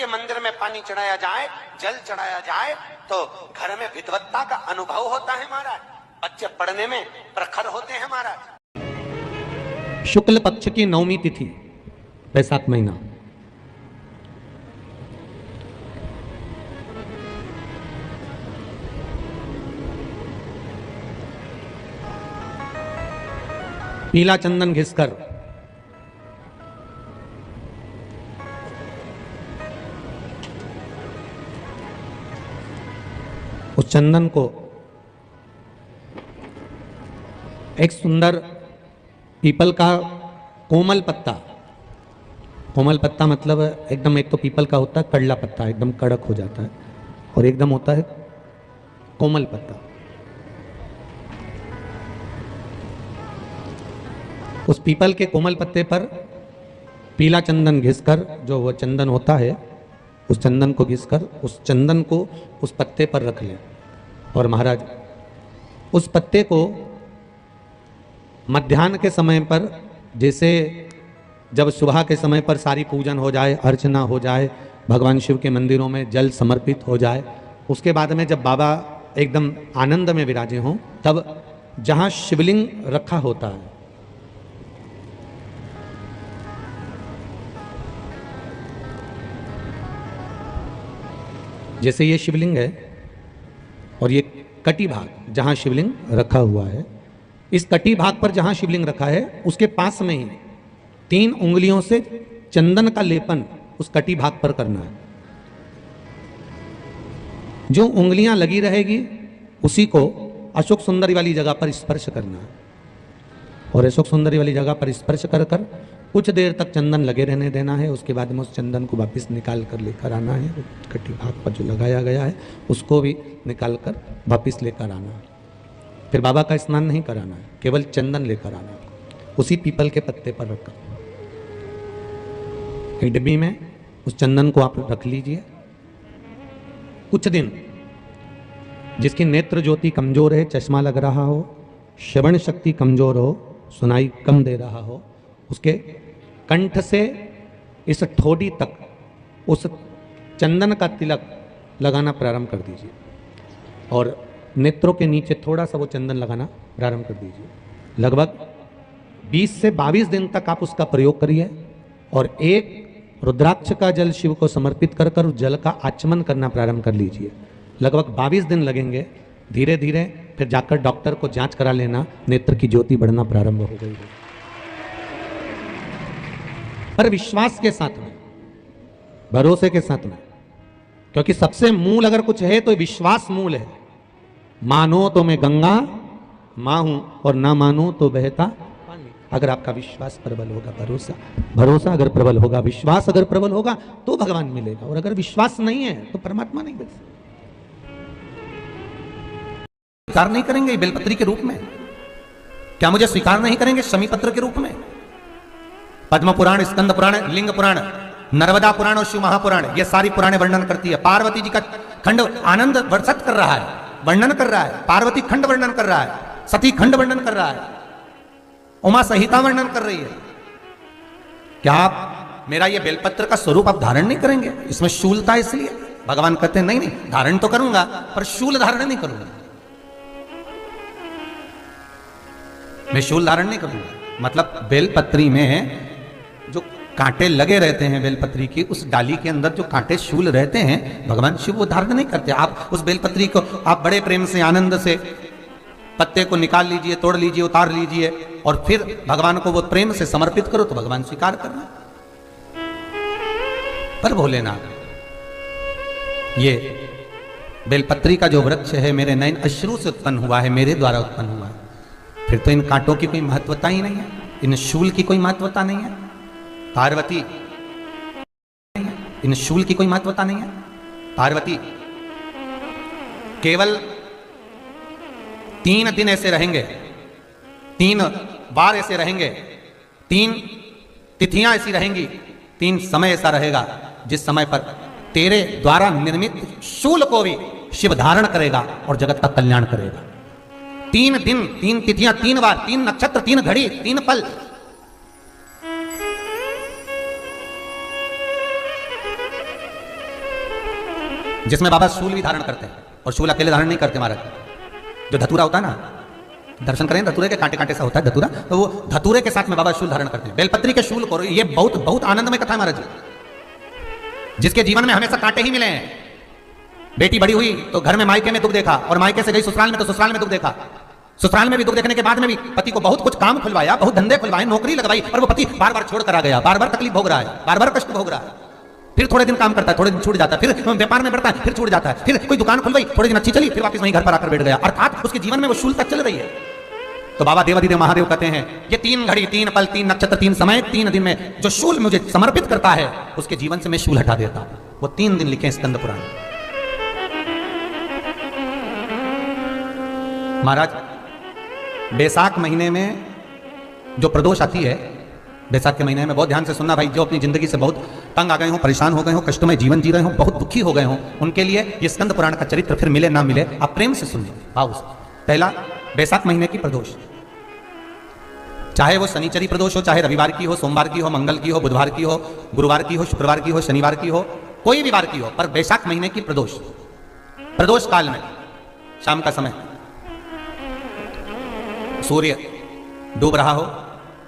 मंदिर में पानी चढ़ाया जाए, जल चढ़ाया जाए तो घर में विद्वत्ता का अनुभव होता है महाराज, बच्चे पढ़ने में प्रखर होते हैं महाराज। शुक्ल पक्ष की नवमी तिथि, बैसाख महीना, पीला चंदन घिसकर उस चंदन को एक सुंदर पीपल का कोमल पत्ता, कोमल पत्ता मतलब एकदम, एक तो पीपल का होता है कड़ला पत्ता, एकदम कड़क हो जाता है, और एकदम होता है कोमल पत्ता। उस पीपल के कोमल पत्ते पर पीला चंदन घिसकर, जो वो चंदन होता है, उस चंदन को घिसकर उस चंदन को उस पत्ते पर रख लें। और महाराज उस पत्ते को मध्याह्न के समय पर, जैसे जब सुबह के समय पर सारी पूजन हो जाए, अर्चना हो जाए, भगवान शिव के मंदिरों में जल समर्पित हो जाए, उसके बाद में जब बाबा एकदम आनंद में विराजे हों, तब जहाँ शिवलिंग रखा होता है, जैसे ये शिवलिंग है और ये कटी भाग जहाँ शिवलिंग रखा हुआ है, इस कटी भाग पर जहाँ शिवलिंग रखा है उसके पास में ही 3 उंगलियों से चंदन का लेपन उस कटी भाग पर करना है। जो उंगलियां लगी रहेगी उसी को अशोक सुंदरी वाली जगह पर स्पर्श करना है, और अशोक सुंदरी वाली जगह पर स्पर्श कर कर कुछ देर तक चंदन लगे रहने देना है। उसके बाद में उस चंदन को वापस निकाल कर लेकर आना है, कटी भाग पर जो लगाया गया है उसको भी निकाल कर वापस लेकर आना है। फिर बाबा का स्नान नहीं कराना है, केवल चंदन लेकर आना है, उसी पीपल के पत्ते पर रखकर। एक डिब्बी में उस चंदन को आप रख लीजिए। कुछ दिन जिसकी नेत्र ज्योति कमजोर है, चश्मा लग रहा हो, श्रवण शक्ति कमजोर हो, सुनाई कम दे रहा हो, उसके कंठ से इस ठोड़ी तक उस चंदन का तिलक लगाना प्रारंभ कर दीजिए, और नेत्रों के नीचे थोड़ा सा वो चंदन लगाना प्रारंभ कर दीजिए। लगभग 20 से 22 दिन तक आप उसका प्रयोग करिए, और एक रुद्राक्ष का जल शिव को समर्पित कर कर उस जल का आचमन करना प्रारंभ कर लीजिए। लगभग 22 दिन लगेंगे, धीरे धीरे फिर जाकर डॉक्टर को जांच करा लेना, नेत्र की ज्योति बढ़ना प्रारंभ हो गई है। पर विश्वास के साथ में, भरोसे के साथ में, क्योंकि सबसे मूल अगर कुछ है तो विश्वास मूल है। मानो तो मैं गंगा मां हूं, और ना मानो तो बहता पानी। अगर आपका विश्वास प्रबल होगा, भरोसा अगर प्रबल होगा, विश्वास अगर प्रबल होगा तो भगवान मिलेगा, और अगर विश्वास नहीं है तो परमात्मा नहीं मिल सकता। स्वीकार नहीं करेंगे बेलपत्री के रूप में? क्या मुझे स्वीकार नहीं करेंगे शमी पत्र के रूप में? पद्म पुराण, स्कंद पुराण, लिंग पुराण, नर्मदा पुराण और शिव महापुराण, ये सारी पुराणे वर्णन करती है। पार्वती जी का खंड आनंद वर्षित कर रहा है, वर्णन कर रहा है। पार्वती खंड वर्णन कर रहा है, सती खंड वर्णन कर रहा है, उमा संहिता वर्णन कर रही है। क्या आप मेरा ये बेलपत्र का स्वरूप आप धारण नहीं करेंगे? इसमें शूलता, इसलिए भगवान कहते हैं नहीं नहीं, धारण तो करूंगा पर शूल धारण नहीं करूंगा, मैं शूल धारण नहीं करूंगा। मतलब बेलपत्री में जो कांटे लगे रहते हैं, बेलपत्री की उस डाली के अंदर जो कांटे शूल रहते हैं, भगवान शिव वो धारण नहीं करते। आप उस बेलपत्री को आप बड़े प्रेम से, आनंद से पत्ते को निकाल लीजिए, तोड़ लीजिए, उतार लीजिए, और फिर भगवान को वो प्रेम से समर्पित करो तो भगवान स्वीकार करना। पर भोलेनाथ, ये बेलपत्री का जो वृक्ष है मेरे नयन अश्रु से उत्पन्न हुआ है, मेरे द्वारा उत्पन्न हुआ है, फिर तो इन कांटों की कोई महत्वता ही नहीं है, इन शूल की कोई महत्वता नहीं है। पार्वती, इन शूल की कोई महत्वता नहीं है। पार्वती केवल 3 दिन ऐसे रहेंगे, 3 बार ऐसे रहेंगे, 3 तिथियां ऐसी रहेंगी, 3 समय ऐसा रहेगा जिस समय पर तेरे द्वारा निर्मित शूल को भी शिव धारण करेगा और जगत का कल्याण करेगा। 3 दिन, 3 तिथियां, 3 बार, 3 नक्षत्र, 3 घड़ी, 3 पल। जिसमें बाबा शूल भी धारण करते हैं, और शूल अकेले धारण नहीं करते महाराज। जो धतूरा होता है ना, दर्शन करें धतूरे के कांटे कांटे सा होता है धतूरा, तो वो धतूरे के साथ में बाबा शूल धारण करते हैं, बेलपत्री के शूल को। ये बहुत बहुत आनंदमय कथा है महाराज जी। जिसके जीवन में हमेशा कांटे ही मिले हैं। बेटी बड़ी हुई तो घर में मायके में दुख देखा, और मायके से गई ससुराल में तो ससुराल में दुख देखा। ससुराल में भी दुख देखने के बाद में भी पति को बहुत कुछ काम खुलवाया, बहुत धंधे खुलवाए, नौकरी लगवाई, और वो पति बार बार छोड़ कर आ गया, बार बार तकलीफ भोग रहा है, बार बार कष्ट भोग रहा है। फिर थोड़े दिन काम करता है, थोड़े दिन छूट जाता है, फिर व्यापार में बढ़ता है, फिर छूट जाता है, फिर कोई दुकान खुलवाई, थोड़े दिन अच्छी चली, फिर वापस वहीं घर पर आकर बैठ गया। अर्थात उसके जीवन में वो शूलता चल रही है। तो बाबा देवाधिदेव महादेव कहते हैं, ये 3 घड़ी 3 पल 3 नक्षत्र 3 समय 3 दिन में जो शूल मुझे समर्पित करता है, उसके जीवन से मैं शूल हटा देता हूं। वो 3 दिन लिखे स्कंद पुराण। महाराज, बैसाख महीने में जो प्रदोष आती है, बैसाख के महीने में बहुत ध्यान से सुनना भाई, जो अपनी जिंदगी से बहुत तंग आ गए हो, परेशान हो गए हो, कष्टमय जीवन जी रहे हो, बहुत दुखी हो गए हो, उनके लिए ये स्कंद पुराण का चरित्र फिर मिले ना मिले, आप प्रेम से सुनिए भाव से। पहला, बैसाख महीने की प्रदोष, चाहे वो शनिचरी प्रदोष हो, चाहे रविवार की हो, सोमवार की हो, मंगल की हो, बुधवार की हो, गुरुवार की हो, शुक्रवार की हो, शनिवार की हो, कोई भी वार की हो, पर बैसाख महीने की प्रदोष, प्रदोष काल में शाम का समय सूर्य डूब रहा हो,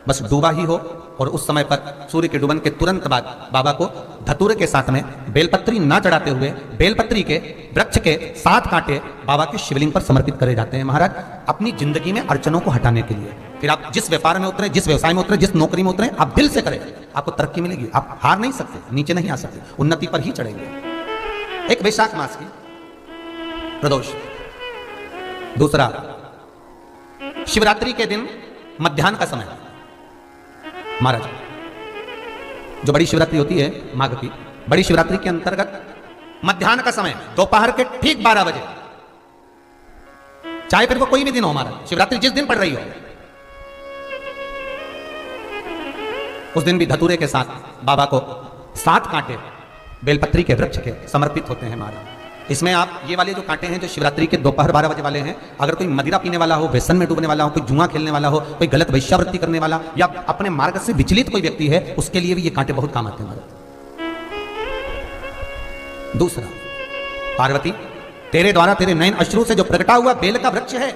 बस डूबा ही हो, और उस समय पर सूर्य के डूबन के तुरंत बाद बाबा को धतूरे के साथ में बेलपत्री ना चढ़ाते हुए बेलपत्री के वृक्ष के 7 कांटे बाबा के शिवलिंग पर समर्पित करे जाते हैं महाराज, अपनी जिंदगी में अड़चनों को हटाने के लिए। फिर आप जिस व्यापार में उतरे, जिस व्यवसाय में उतरे, जिस नौकरी में उतरे, आप दिल से करें, आपको तरक्की मिलेगी। आप हार नहीं सकते, नीचे नहीं आ सकते, उन्नति पर ही चढ़ेंगे। एक वैशाख मास की प्रदोष। दूसरा, शिवरात्रि के दिन मध्याह्न का समय महाराज, जो बड़ी शिवरात्रि होती है माघ की, बड़ी शिवरात्रि के अंतर्गत मध्याह्न का समय, दोपहर के ठीक 12 बजे, चाहे फिर वो कोई भी दिन हो महाराज, शिवरात्रि जिस दिन पड़ रही हो, उस दिन भी धतूरे के साथ बाबा को 7 कांटे बेलपत्री के वृक्ष के समर्पित होते हैं महाराज। इसमें आप ये वाले जो कांटे हैं, जो शिवरात्रि के दोपहर 12 बजे वाले हैं, अगर कोई मदिरा पीने वाला हो, व्यसन में डूबने वाला हो, कोई जुआ खेलने वाला हो, कोई गलत वैश्यावृत्ति करने वाला, या अपने मार्ग से विचलित कोई व्यक्ति है, उसके लिए भी ये कांटे बहुत काम आते हैं महाराज। दूसरा, पार्वती, तेरे द्वारा तेरे नयन अश्रु से जो प्रकटा हुआ बेल का वृक्ष है,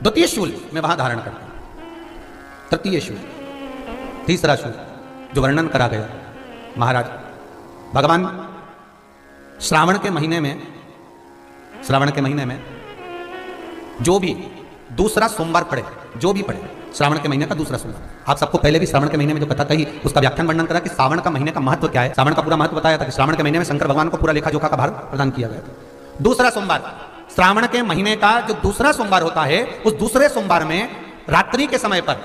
द्वितीय शूल मैं वहां धारण करता हूं। तृतीय शूल, तीसरा शूल जो वर्णन करा गया महाराज, भगवान श्रावण के महीने में जो भी दूसरा सोमवार पड़े, जो भी पड़े, श्रावण के महीने का दूसरा सोमवार, आप सबको पहले भी श्रावण के महीने में जो कथा कही उसका व्याख्यान वर्णन करा कि श्रावण का महीने का महत्व क्या है, श्रावण का पूरा महत्व बताया था कि श्रावण के महीने में शंकर भगवान को पूरा लेखा जोखा का भार प्रदान किया गया था। दूसरा सोमवार, श्रावण के महीने का जो दूसरा सोमवार होता है, उस दूसरे सोमवार में रात्रि के समय पर,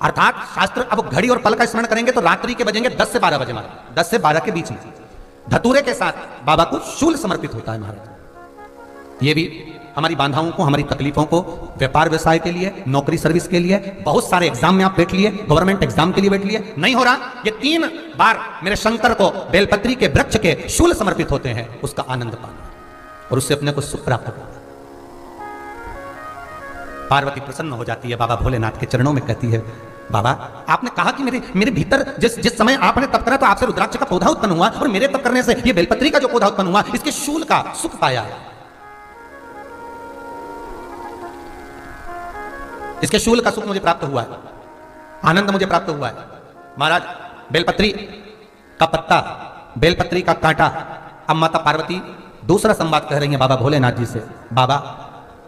अर्थात शास्त्र अब घड़ी और पल का स्मरण करेंगे तो रात्रि के बजेंगे 10 से 12 बजे महाराज, 10 से 12 के बीच में धतूरे के साथ बाबा को शूल समर्पित होता है महाराज। ये भी हमारी बाधाओं को, हमारी तकलीफों को, व्यापार व्यवसाय के लिए, नौकरी सर्विस के लिए, बहुत सारे एग्जाम में आप बैठ लिए, गवर्नमेंट एग्जाम के लिए बैठ लिए, नहीं हो रहा, ये 3 बार मेरे शंकर को बेलपत्री के वृक्ष के शूल समर्पित होते हैं, उसका आनंद पाना और उससे अपने को सुख प्राप्त करना। पार्वती प्रसन्न हो जाती है, बाबा भोलेनाथ के चरणों में कहती है, बाबा आपने कहा कि मेरे भीतर जिस समय आपने तप करा तो आपसे रुद्राक्ष का पौधा उत्पन्न हुआ, और मेरे तप करने से ये बेलपत्री का जो पौधा उत्पन्न हुआ, इसके शूल का सुख पाया, इसके शूल का सुख मुझे प्राप्त हुआ है, आनंद मुझे प्राप्त हुआ है। महाराज, बेलपत्री का पत्ता, बेलपत्री का कांटा, अब माता पार्वती दूसरा संवाद कह रही है बाबा भोलेनाथ जी से, बाबा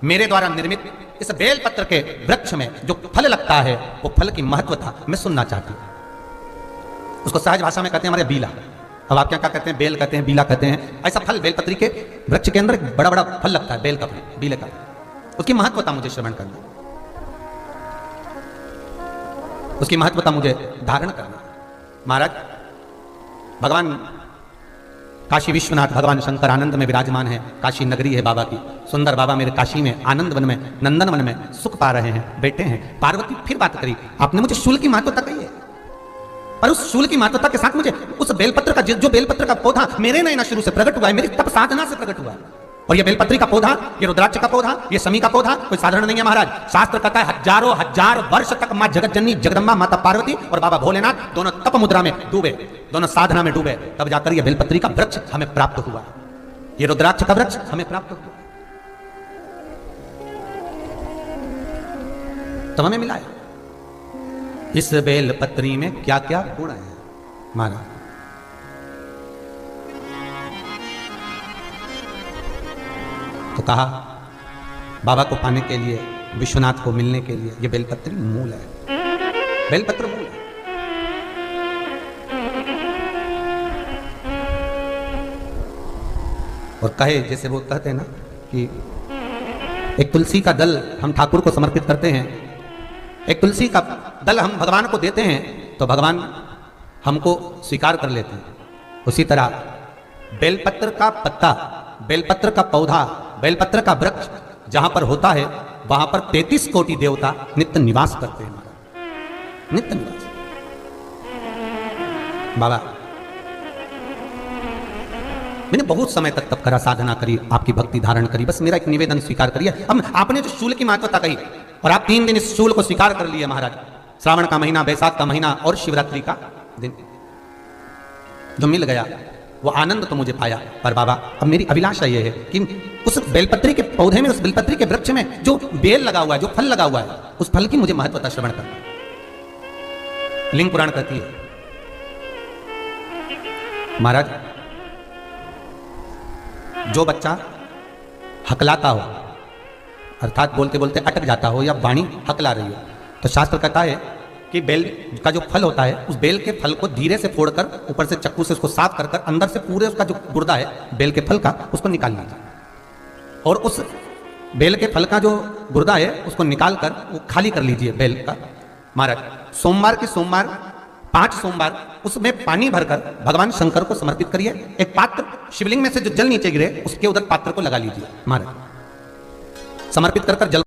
मेरे द्वारा निर्मित इस बेलपत्र के वृक्ष में जो फल लगता है, वो फल की महत्वता मैं सुनना चाहती हूं। उसको सहज भाषा में कहते हैं हमारे बीला, अब आप क्या कहते हैं, बेल कहते हैं, बीला कहते हैं, ऐसा फल बेलपत्री के वृक्ष के अंदर बड़ा बड़ा फल लगता है, बेल का फल, बीले का, उसकी महत्वता मुझे श्रवण करना, उसकी महत्वता मुझे धारण करना। महाराज, भगवान काशी विश्वनाथ, भगवान शंकर आनंद में विराजमान है, काशी नगरी है बाबा की, सुंदर बाबा मेरे काशी में, आनंद वन में, नंदन वन में सुख पा रहे हैं, बैठे हैं। पार्वती फिर बात करी, आपने मुझे शूल की महत्वता कही है, पर उस शूल की महत्वता के साथ मुझे उस बेलपत्र का, जो बेलपत्र का पौधा मेरे नयन शुरू से प्रकट हुआ है, मेरी तप साधना से प्रकट हुआ है, और ये बेलपत्री का पौधा, ये रुद्राक्ष का पौधा, ये समी का पौधा कोई साधारण नहीं है महाराज। शास्त्र कहता है हजारों हजार वर्ष तक मां जगत जननी जगदम्बा माता पार्वती और बाबा भोलेनाथ दोनों तप मुद्रा में डूबे, दोनों साधना में डूबे, तब जाकर ये बेलपत्री का वृक्ष हमें प्राप्त हुआ। ये रुद्राक्ष का वृक्ष हमें प्राप्त हुआ, तो हमें मिला है। इस बेल पत्री में क्या क्या गुण है महाराज। तो कहा बाबा को पाने के लिए, विश्वनाथ को मिलने के लिए ये बेलपत्री मूल है, बेलपत्र मूल है। और कहे जैसे वो कहते हैं ना कि एक तुलसी का दल हम ठाकुर को समर्पित करते हैं, एक तुलसी का दल हम भगवान को देते हैं तो भगवान हमको स्वीकार कर लेते हैं। उसी तरह बेलपत्र का पत्ता, बेलपत्र का पौधा, बेलपत्र का वृक्ष जहां पर होता है वहां पर 33 कोटि देवता नित्य निवास करते हैं महाराज, नित्य निवास। बाबा मैंने बहुत समय तक तप करा, साधना करी, आपकी भक्ति धारण करी, बस मेरा एक निवेदन स्वीकार करिए। अब आपने जो शूल की महत्वता कही और आप 3 दिन इस शूल को स्वीकार कर लिए महाराज, श्रावण का महीना, बैसाख का महीना और शिवरात्रि का दिन जो मिल गया वो आनंद तो मुझे पाया। पर बाबा अब मेरी अभिलाषा ये है कि उस बेलपत्री के पौधे में, उस बेलपत्री के वृक्ष में जो बेल लगा हुआ है, जो फल लगा हुआ है, उस फल की मुझे महत्वता श्रवण करना। लिंग पुराण कहती है महाराज जो बच्चा हकलाता हो, अर्थात बोलते बोलते अटक जाता हो या वाणी हकला रही हो, तो शास्त्र कहता है कि बेल का जो फल होता है उस बेल के फल को धीरे से फोड़कर ऊपर से चक्कू से उसको साफ कर अंदर से पूरे उसका जो गुर्दा है बेल के फल का उसको निकाल लीजिए, और उस बेल के फल का जो गुर्दा है उसको निकाल कर वो खाली कर लीजिए बेल का। महाराज सोमवार के सोमवार 5 सोमवार उसमें पानी भरकर भगवान शंकर को समर्पित करिए। एक पात्र, शिवलिंग में से जो जल नीचे गिरे उसके उधर पात्र को लगा लीजिए महाराज, समर्पित कर जल